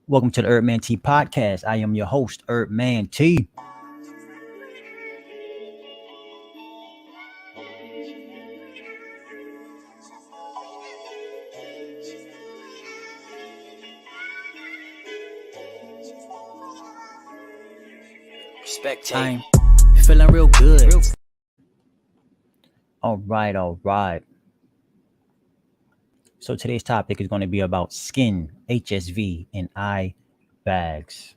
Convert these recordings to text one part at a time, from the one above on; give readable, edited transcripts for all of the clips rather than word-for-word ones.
Welcome to the Herb Man T podcast. I am your host, Herb Man T. I'm feeling real good. All right. So today's topic is going to be about skin, HSV, and eye bags.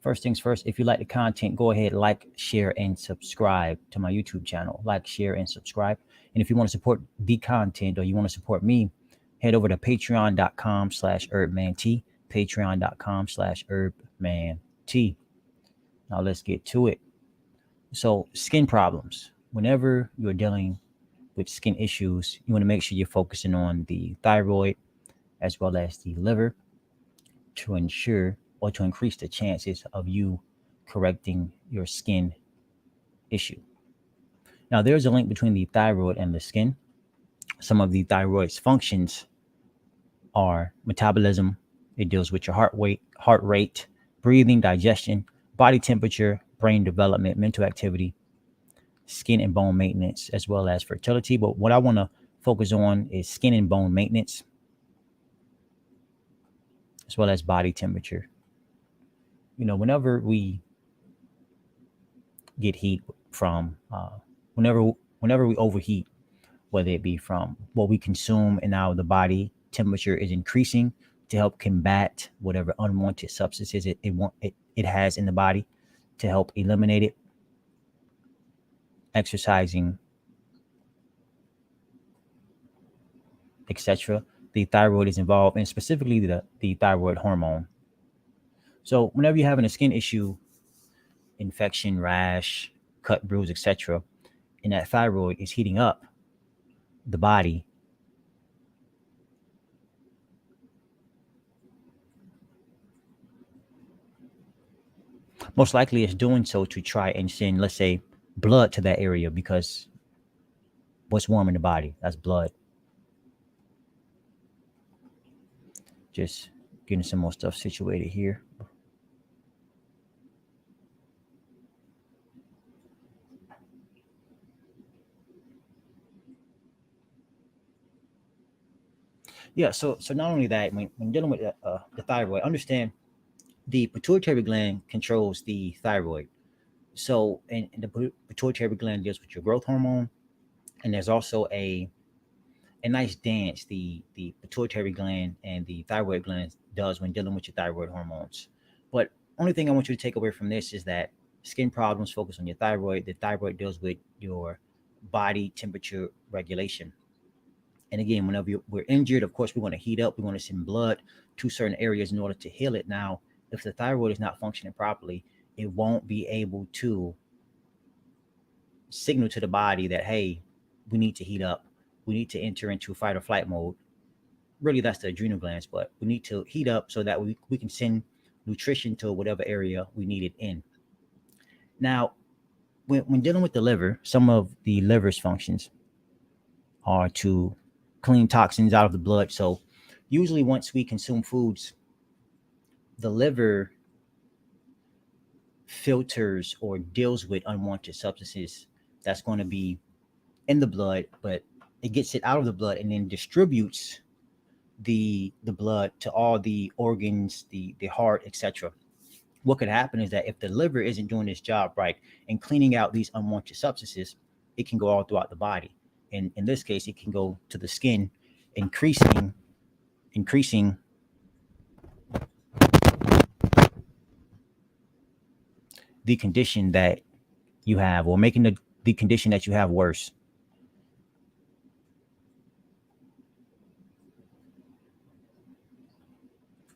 First things first, if you like the content, go ahead, like, share, and subscribe to my YouTube channel. Like, share, and subscribe. And if you want to support the content or you want to support me, head over to patreon.com/herbmant, patreon.com/herbmant. Now let's get to it. So skin problems. Whenever you're dealing with skin issues, you want to make sure you're focusing on the thyroid as well as the liver to ensure or to increase the chances of you correcting your skin issue. Now, there's a link between the thyroid and the skin. Some of the thyroid's functions are metabolism. It deals with your heart rate, breathing, digestion, body temperature, brain development, mental activity, skin and bone maintenance, as well as fertility. But what I want to focus on is skin and bone maintenance, as well as body temperature. Whenever we get heat from, whenever we overheat, whether it be from what we consume and now the body temperature is increasing to help combat whatever unwanted substances it has in the body to help eliminate it. Exercising, etc. The thyroid is involved, and specifically the thyroid hormone. So whenever you're having a skin issue, infection, rash, cut, bruise, etc., and that thyroid is heating up the body, most likely it's doing so to try and send, let's say, blood to that area, because what's warm in the body? That's blood. Just getting some more stuff situated here. Yeah, so not only that, when dealing with the thyroid, understand the pituitary gland controls the thyroid. So, and the pituitary gland deals with your growth hormone, and there's also a nice dance the pituitary gland and the thyroid gland does when dealing with your thyroid hormones. But only thing I want you to take away from this is that skin problems focus on your thyroid. The thyroid deals with your body temperature regulation. And again, whenever we're injured, of course, we want to heat up. We want to send blood to certain areas in order to heal it. Now, if the thyroid is not functioning properly, it won't be able to signal to the body that, hey, we need to heat up. We need to enter into fight or flight mode. Really, that's the adrenal glands, but we need to heat up so that we can send nutrition to whatever area we need it in. Now, when dealing with the liver, some of the liver's functions are to clean toxins out of the blood. So usually once we consume foods, the liver filters or deals with unwanted substances that's going to be in the blood, but it gets it out of the blood and then distributes the blood to all the organs, the heart, etc. What could happen is that if the liver isn't doing its job right and cleaning out these unwanted substances, it can go all throughout the body. And in this case, it can go to the skin, increasing the condition that you have, or making the condition that you have worse.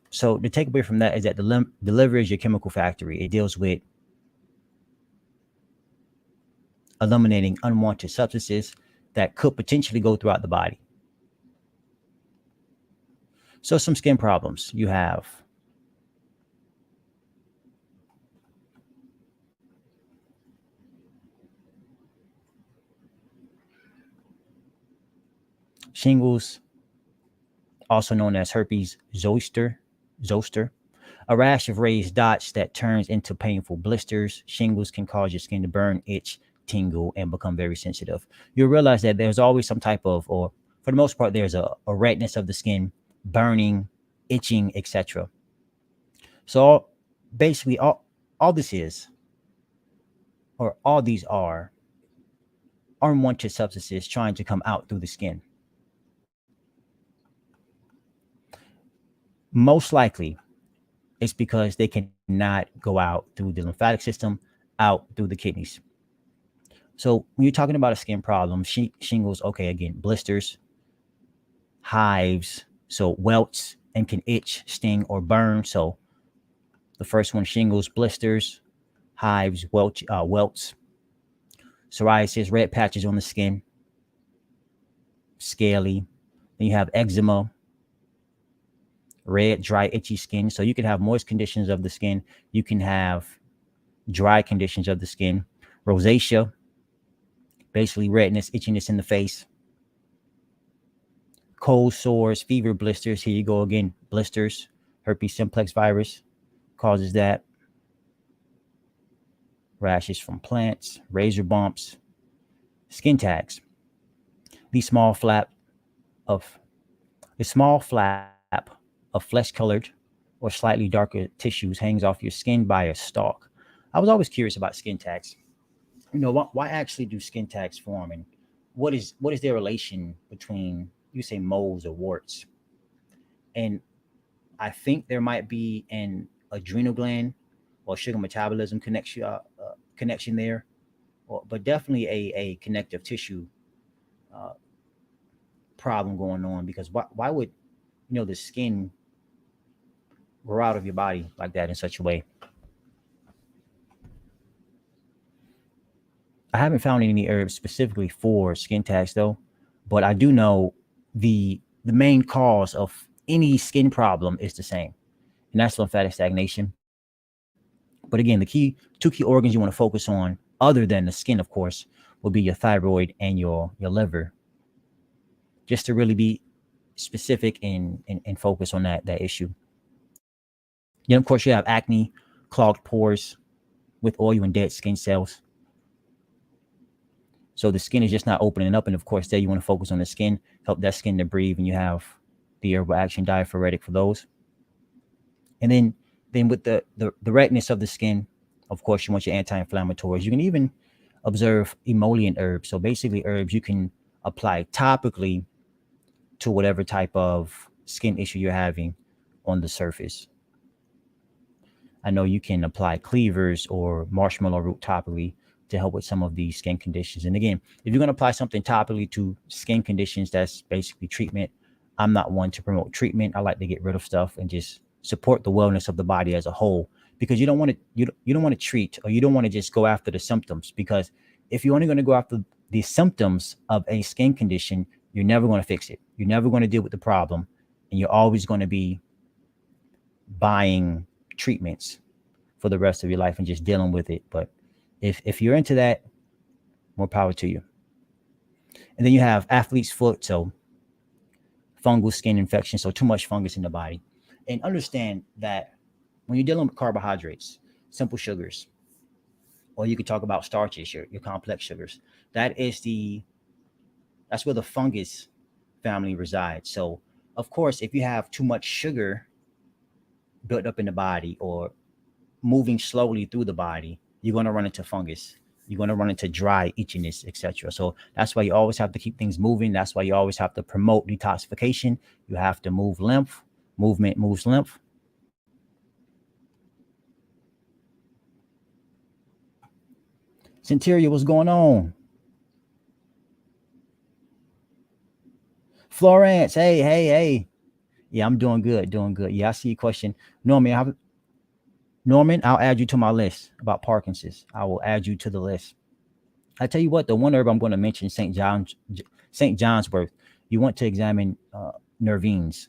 So the takeaway from that is that the liver is your chemical factory. It deals with eliminating unwanted substances that could potentially go throughout the body. So some skin problems you have. Shingles, also known as herpes zoster, A rash of raised dots that turns into painful blisters. Shingles can cause your skin to burn, itch, tingle, and become very sensitive. You'll realize that there's always some type of, or for the most part, there's a redness of the skin, burning, itching, etc. So basically, all this is, or all these are, unwanted substances trying to come out through the skin. Most likely, it's because they cannot go out through the lymphatic system, out through the kidneys. So when you're talking about a skin problem, shingles, okay, again, blisters, hives, so welts, and can itch, sting, or burn. So the first one, shingles, blisters, hives, welts, psoriasis, red patches on the skin, scaly. Then you have eczema, red, dry, itchy skin. So you can have moist conditions of the skin. You can have dry conditions of the skin. Rosacea, basically redness, itchiness in the face. Cold sores, fever, blisters. Here you go again, blisters. Herpes simplex virus causes that. Rashes from plants, razor bumps, skin tags. The small flap of flesh colored or slightly darker tissues hangs off your skin by a stalk. I was always curious about skin tags. Why actually do skin tags form, and what is their relation between, you say, moles or warts? And I think there might be an adrenal gland or sugar metabolism connection there, but definitely a connective tissue uh, problem going on, because why would the skin grow out of your body like that in such a way? I haven't found any herbs specifically for skin tags though, but I do know the main cause of any skin problem is the same, and that's lymphatic stagnation. But again, two key organs you want to focus on, other than the skin, of course, will be your thyroid and your liver, just to really be specific and focus on that issue. Then, of course, you have acne, clogged pores with oil and dead skin cells. So the skin is just not opening up. And of course, there you want to focus on the skin, help that skin to breathe, and you have the herbal action diaphoretic for those. And then with the redness of the skin, of course, you want your anti-inflammatories. You can even observe emollient herbs. So basically, herbs you can apply topically to whatever type of skin issue you're having on the surface. I know you can apply cleavers or marshmallow root topically to help with some of these skin conditions. And again, if you're going to apply something topically to skin conditions, that's basically treatment. I'm not one to promote treatment. I like to get rid of stuff and just support the wellness of the body as a whole, because you don't want to you don't want to treat, or you don't want to just go after the symptoms, because if you're only going to go after the symptoms of a skin condition, you're never going to fix it. You're never going to deal with the problem, and you're always going to be buying treatments for the rest of your life and just dealing with it. But if you're into that, more power to you. And then you have athlete's foot, so fungal skin infection, so too much fungus in the body. And understand that when you're dealing with carbohydrates, simple sugars, or you could talk about starches, your complex sugars, that's where the fungus family resides. So of course, if you have too much sugar built up in the body or moving slowly through the body, you're going to run into fungus. You're going to run into dry itchiness, etc. So that's why you always have to keep things moving. That's why you always have to promote detoxification. You have to move lymph. Movement moves lymph. Centuria, what's going on? Florence, hey. Yeah, I'm doing good. Yeah, I see your question. Norman, I'll add you to my list about Parkinson's. I will add you to the list. I tell you what, the one herb I'm going to mention, St. John's Wort. You want to examine nervines,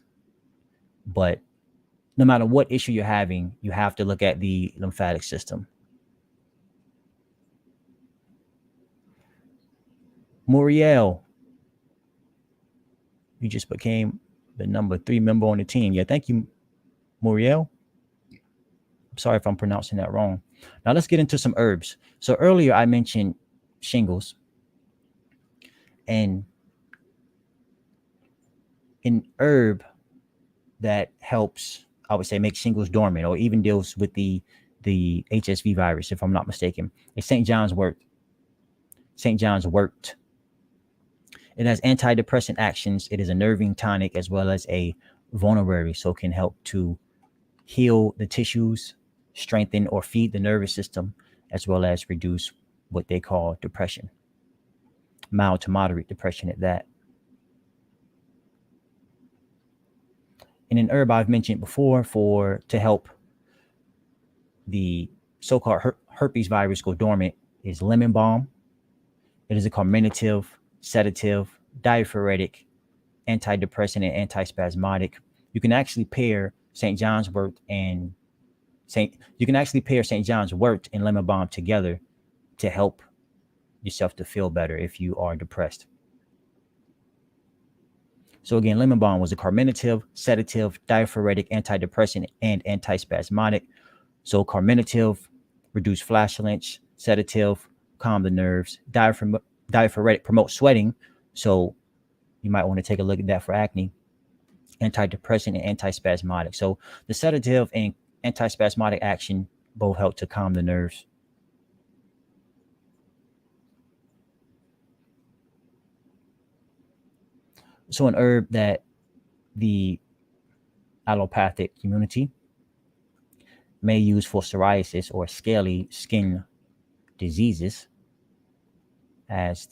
but no matter what issue you're having, you have to look at the lymphatic system. Muriel, you just became the number 3 member on the team. Yeah, thank you, Muriel. Sorry if I'm pronouncing that wrong. Now let's get into some herbs. So earlier I mentioned shingles, and an herb that helps, I would say, make shingles dormant, or even deals with the HSV virus, if I'm not mistaken, is St. John's wort. St. John's wort. It has antidepressant actions. It is a nervine tonic as well as a vulnerary, so it can help to heal the tissues, strengthen or feed the nervous system, as well as reduce what they call depression, mild to moderate depression at that. And an herb I've mentioned before for to help the so-called herpes virus go dormant is lemon balm. It is a carminative, sedative, diaphoretic, antidepressant, and antispasmodic. You can actually pair St. John's wort and St. John's wort and lemon balm together to help yourself to feel better if you are depressed. So again, lemon balm was a carminative, sedative, diaphoretic, antidepressant, and antispasmodic. So carminative, reduce flatulence; sedative, calm the nerves; diaphoretic, promote sweating. So you might want to take a look at that for acne. Antidepressant and antispasmodic. So the sedative and antispasmodic action both help to calm the nerves. So an herb that the allopathic community may use for psoriasis or scaly skin diseases as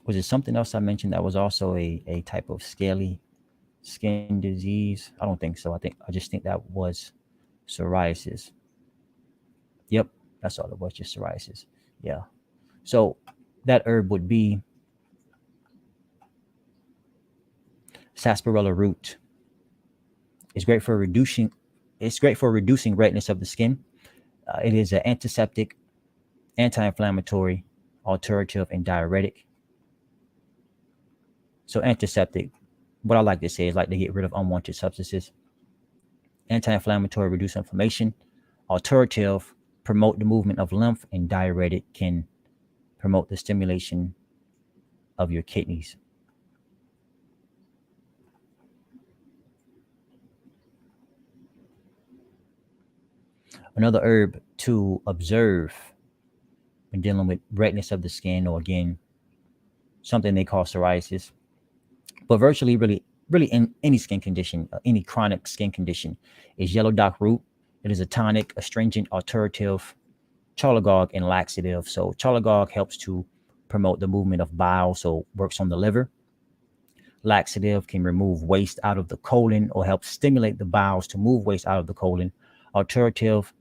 was it something else I mentioned that was also a type of scaly skin disease? I don't think so. I just think that was psoriasis. Yep, that's all it was, just psoriasis. Yeah. So that herb would be sarsaparilla root. It's great for reducing redness of the skin. It is an antiseptic, anti-inflammatory, alterative, and diuretic. So antiseptic, what I like to say is like to get rid of unwanted substances. Anti-inflammatory, reduce inflammation. Alterative, promote the movement of lymph, and diuretic can promote the stimulation of your kidneys. Another herb to observe when dealing with redness of the skin, or again, something they call psoriasis, but virtually really in any skin condition, any chronic skin condition, is yellow dock root. It is a tonic, astringent, alterative, cholagogue, and laxative. So cholagogue helps to promote the movement of bile, so works on the liver. Laxative can remove waste out of the colon or help stimulate the bowels to move waste out of the colon. Alterative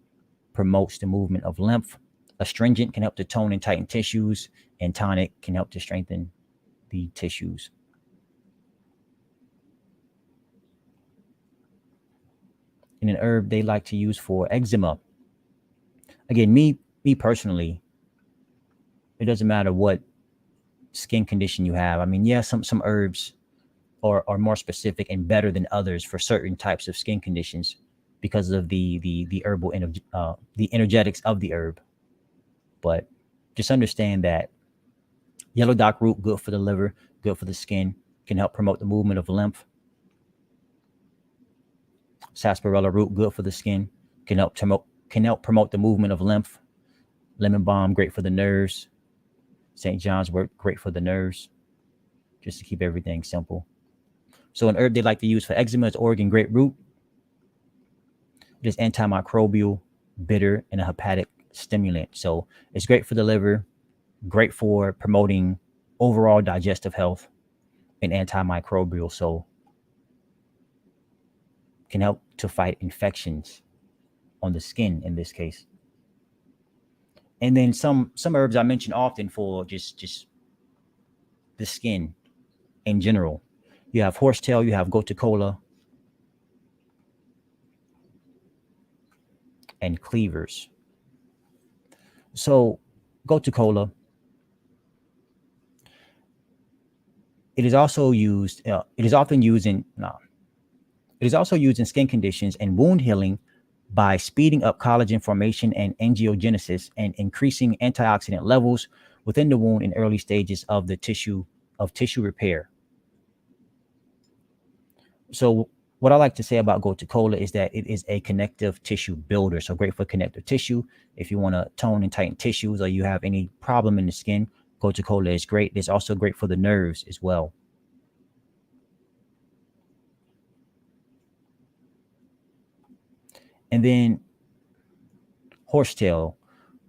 promotes the movement of lymph. Astringent can help to tone and tighten tissues, and tonic can help to strengthen the tissues. And an herb they like to use for eczema. Again, me personally, it doesn't matter what skin condition you have. I mean, yeah, some herbs are more specific and better than others for certain types of skin conditions because of the herbal the energetics of the herb. But just understand that yellow dock root, good for the liver, good for the skin, can help promote the movement of lymph. Sarsaparilla root, good for the skin, can help promote the movement of lymph. Lemon balm, great for the nerves. St. John's wort, great for the nerves. Just to keep everything simple. So an herb they like to use for eczema is Oregon grapefruit. It is antimicrobial, bitter, and a hepatic stimulant. So it's great for the liver, great for promoting overall digestive health, and antimicrobial. So can help to fight infections on the skin in this case. And then some herbs I mention often for just the skin in general. You have horsetail, you have gotu-kola, and cleavers. So gotu-kola, it is also used. It is often used in It is also used in skin conditions and wound healing by speeding up collagen formation and angiogenesis and increasing antioxidant levels within the wound in early stages of the tissue repair. So what I like to say about gotu kola is that it is a connective tissue builder. So great for connective tissue. If you want to tone and tighten tissues or you have any problem in the skin, gotu kola is great. It's also great for the nerves as well. And then horsetail.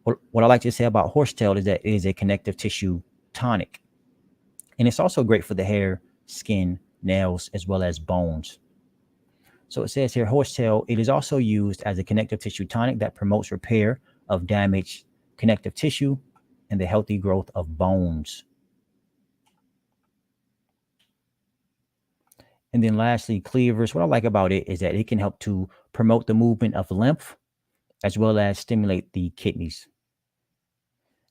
What I like to say about horsetail is that it is a connective tissue tonic. And it's also great for the hair, skin, nails, as well as bones. So it says here, horsetail, it is also used as a connective tissue tonic that promotes repair of damaged connective tissue and the healthy growth of bones. And then lastly, cleavers. What I like about it is that it can help to promote the movement of lymph as well as stimulate the kidneys.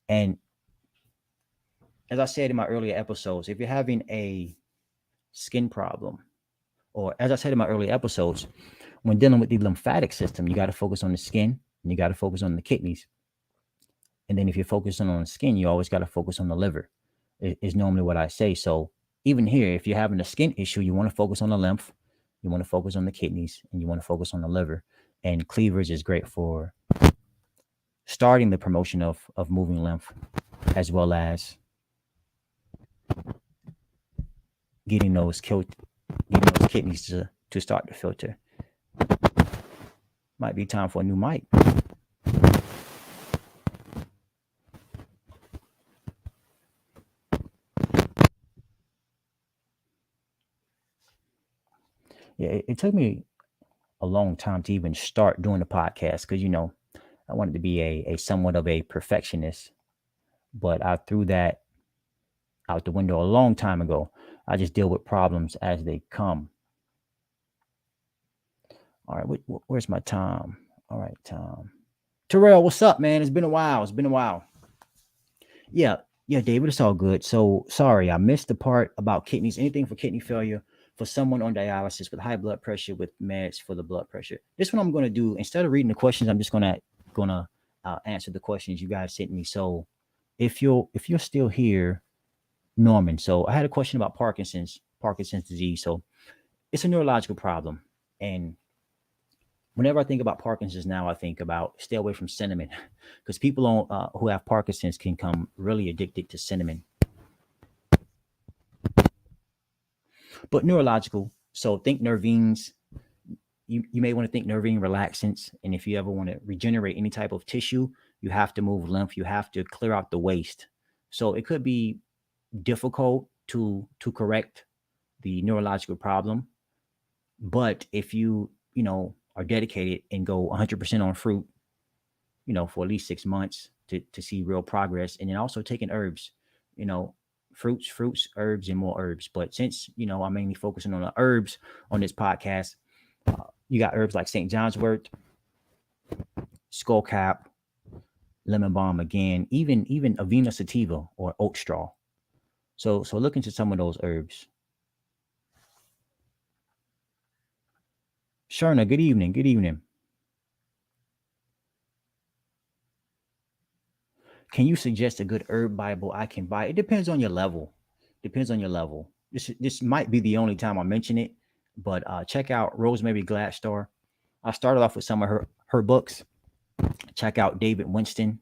And as I said in my earlier episodes, if you're having a skin problem, or as I said in my earlier episodes, when dealing with the lymphatic system, you got to focus on the skin and you got to focus on the kidneys. And then if you're focusing on the skin, you always got to focus on the liver, is normally what I say. So even here, if you're having a skin issue, you want to focus on the lymph, you want to focus on the kidneys, and you want to focus on the liver. And cleavers is great for starting the promotion of moving lymph, as well as getting those kidneys to start to filter. Might be time for a new mic. Yeah, it took me a long time to even start doing the podcast because I wanted to be a somewhat of a perfectionist, but I threw that out the window a long time ago. I just deal with problems as they come. All right, where's my Tom? All right, Tom. Terrell, what's up, man? It's been a while. Yeah, David, it's all good. So sorry, I missed the part about kidneys. Anything for kidney failure for someone on dialysis with high blood pressure with meds for the blood pressure. This one I'm going to do instead of reading the questions. I'm just gonna answer the questions you guys sent me. So if you're still here, Norman. So I had a question about Parkinson's disease. So it's a neurological problem, and whenever I think about Parkinson's now, I think about stay away from cinnamon because people who have Parkinson's can come really addicted to cinnamon. But neurological, so think Nervines. You may want to think Nervine relaxants. And if you ever want to regenerate any type of tissue, you have to move lymph. You have to clear out the waste. So it could be difficult to correct the neurological problem. But if you are dedicated and go 100% on fruit, for at least 6 months to see real progress. And then also taking herbs, fruits, herbs, and more herbs. But since, I'm mainly focusing on the herbs on this podcast, you got herbs like St. John's wort, skullcap, lemon balm again, even Avena sativa or oat straw. So look into some of those herbs. Sharna, good evening. Good evening. Can you suggest a good herb Bible I can buy? It depends on your level. This might be the only time I mention it, but check out Rosemary Gladstar. I started off with some of her books. Check out David Winston.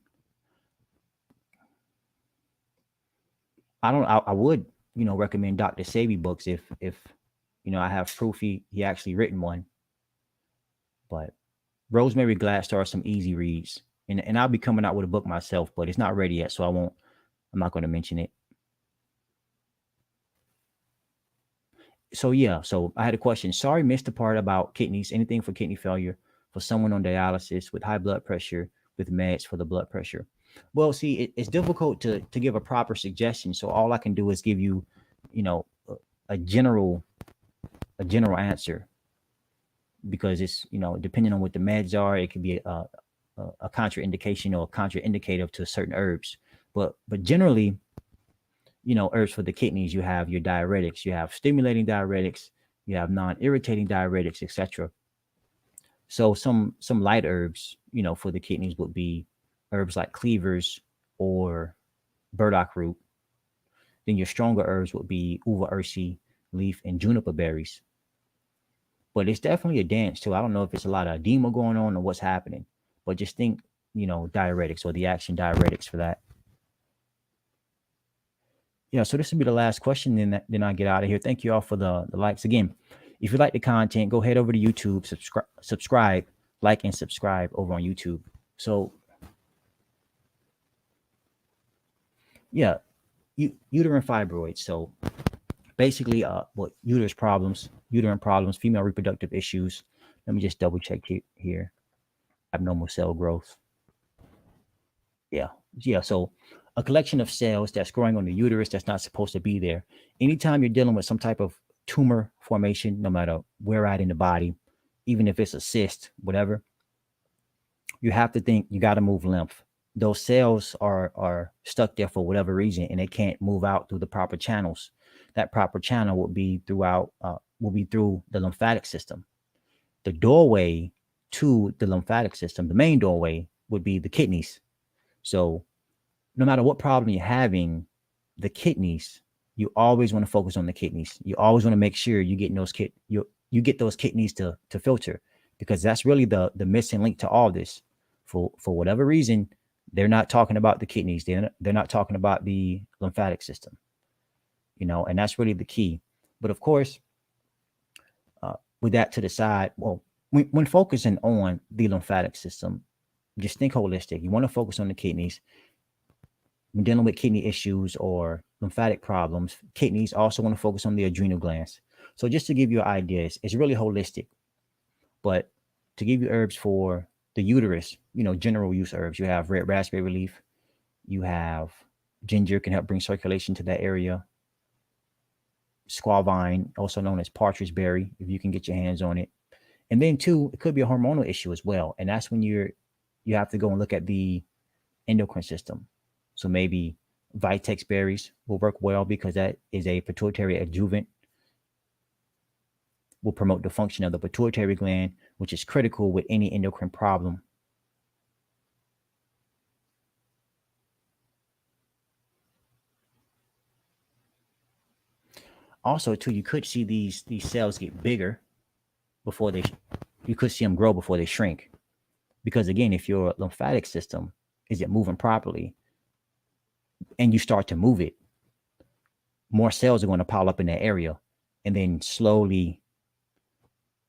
I would recommend Dr. Sebi books if I have proof he actually written one. But Rosemary Gladstar are some easy reads. And I'll be coming out with a book myself, but it's not ready yet, so I'm not going to mention it. So I had a question. Sorry, missed the part about kidneys. Anything for kidney failure for someone on dialysis with high blood pressure with meds for the blood pressure? Well, see, it's difficult to give a proper suggestion. So all I can do is give you, a general answer, because it's depending on what the meds are, it could be a contraindication or a contraindicative to certain herbs. But generally, herbs for the kidneys, you have your diuretics, you have stimulating diuretics, You have non-irritating diuretics, etc. So some light herbs, for the kidneys would be herbs like cleavers or burdock root. Then your stronger herbs would be uva ursi leaf and juniper berries. But it's definitely a dance too. I don't know if it's a lot of edema going on or what's happening, but just think, diuretics or the action diuretics for that. Yeah, so this will be the last question, then I get out of here. Thank you all for the likes. Again, if you like the content, go head over to YouTube, subscribe, like, and subscribe over on YouTube. So, yeah, uterine fibroids. So, basically, uterine problems, female reproductive issues. Let me just double check here. Abnormal cell growth. Yeah. So, a collection of cells that's growing on the uterus that's not supposed to be there. Anytime you're dealing with some type of tumor formation, no matter where at in the body, even if it's a cyst, whatever, you have to think you got to move lymph. Those cells are stuck there for whatever reason, and they can't move out through the proper channels. That proper channel will be through the lymphatic system. The doorway to the lymphatic system, the main doorway, would be the kidneys. So no matter what problem you're having, the kidneys, you always want to focus on the kidneys. You always want to make sure you get those you get those kidneys to filter, because that's really the missing link to all this. For whatever reason, they're not talking about the kidneys. They're not talking about the lymphatic system, and that's really the key. But of course, with that to the side, well, when focusing on the lymphatic system, just think holistic. You want to focus on the kidneys. When dealing with kidney issues or lymphatic problems, kidneys also want to focus on the adrenal glands. So just to give you an idea, it's really holistic. But to give you herbs for the uterus, general use herbs, you have red raspberry leaf, you have ginger, can help bring circulation to that area. Squalvine, also known as partridge berry, if you can get your hands on it. And then too, it could be a hormonal issue as well. And that's when you have to go and look at the endocrine system. So maybe Vitex berries will work well, because that is a pituitary adjuvant, will promote the function of the pituitary gland, which is critical with any endocrine problem. Also, too, you could see these cells get bigger before you could see them grow before they shrink. Because again, if your lymphatic system isn't moving properly, and you start to move it, more cells are going to pile up in that area and then slowly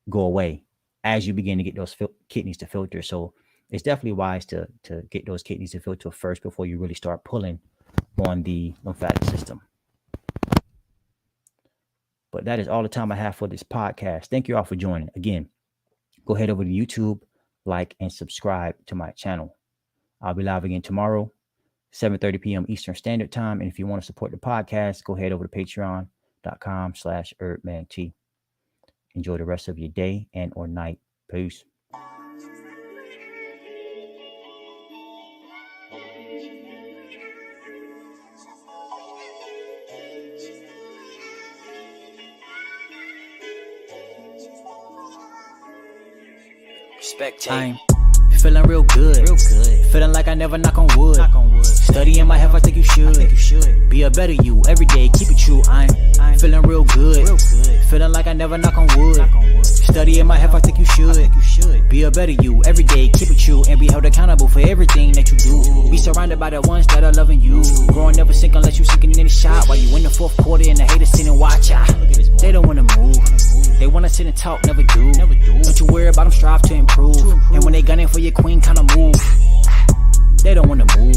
go away as you begin to get those kidneys to filter. So it's definitely wise to get those kidneys to filter first before you really start pulling on the lymphatic system. But that is all the time I have for this podcast. Thank you all for joining. Again, go head over to YouTube, like, and subscribe to my channel. I'll be live again tomorrow, 7:30 p.m. Eastern Standard Time. And if you want to support the podcast, go head over to patreon.com/HerbManT. Enjoy the rest of your day and or night. Peace. I'm feeling real good. Feeling like I never knock on wood. Studying my health, I think you should. Be a better you every day, keep it true. I'm feeling real good. Feeling like I never knock on wood. Studying my health, I think you should. Be a better you every day, keep it true, and be held accountable for everything that you do. Be surrounded by the ones that are loving you. Growing never sink unless you sinking in the shot. While you in the fourth quarter and the haters sit and watch. They don't wanna move. They wanna sit and talk, never do. Don't you worry about them, strive to improve. And when they gunning for your queen, kinda move. They don't wanna move.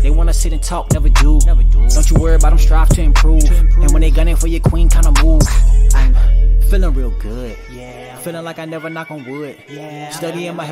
They wanna sit and talk, never do. Don't you worry about them, strive to improve. And when they gunning for your queen, kinda move. I'm feeling real good. Feeling like I never knock on wood. Studying my